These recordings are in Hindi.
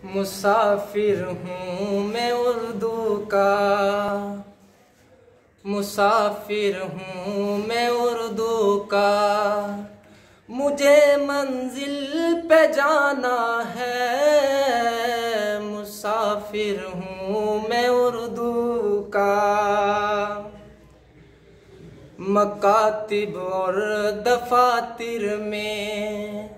मुसाफिर हूँ मैं उर्दू का, मुसाफिर हूँ मैं उर्दू का। मुझे मंजिल पे जाना है, मुसाफिर हूँ मैं उर्दू का। मकातिब और दफातिर में,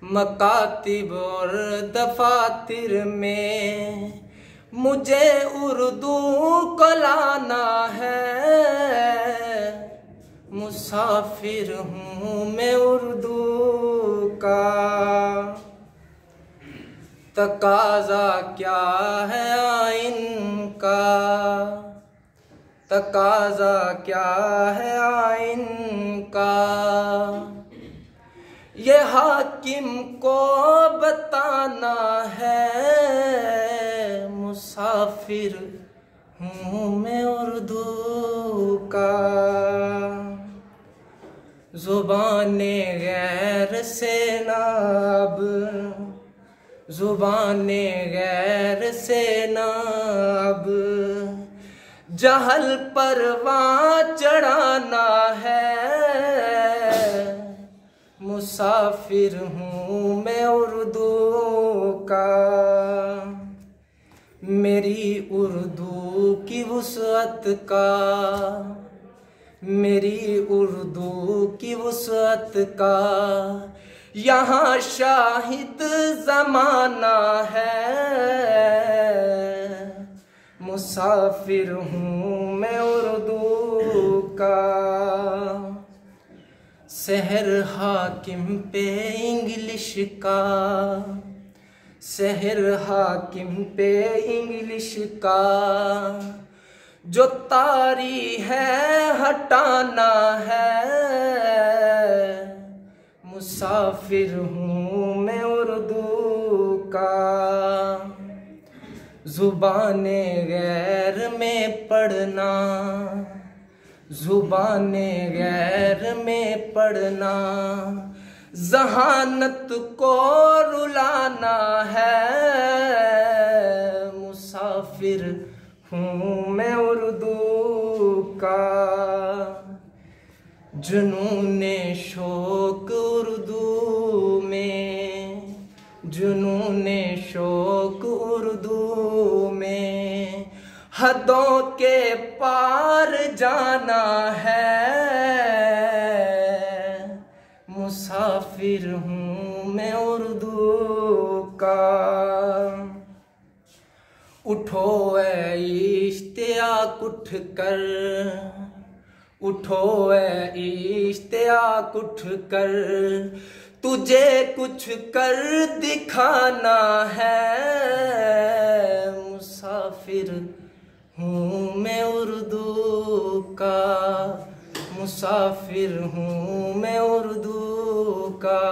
मकातिब और दफातिर में मुझे उर्दू को लाना है, मुसाफिर हूँ मैं उर्दू का। तकाज़ा क्या है आइन का, तकाज़ा क्या है आइन का, ये हाकिम को बताना है, मुसाफिर हूँ मैं उर्दू का। ज़ुबाने गैर से नाब, ज़ुबाने गैर से नाब जहल परवां चढ़ाना है, मुसाफिर हूँ मैं उर्दू का। मेरी उर्दू की वुसअत का, मेरी उर्दू की वुसअत का यहाँ शाहिद ज़माना है, मुसाफिर हूँ मैं उर्दू का। सहर हाकिम पे इंग्लिश का, सहर हाकिम पे इंग्लिश का जो तारी है हटाना है, मुसाफिर हूँ मैं उर्दू का। ज़ुबाने गैर में पढ़ना, ज़ुबाने गैर में पढ़ना ज़हानत को रुलाना है, मुसाफिर हूँ मैं उर्दू का। जुनूने शौक उर्दू में, जुनूने शौक उर्दू में हदों के पार जाना है, मुसाफिर हूँ मैं उर्दू का। उठो ऐ इश्तियाक उठ कर, उठो ऐ इश्तियाक उठ कर, तुझे कुछ कर दिखाना है, मुसाफिर हूँ मैं उर्दू का, मुसाफिर हूँ मैं उर्दू का।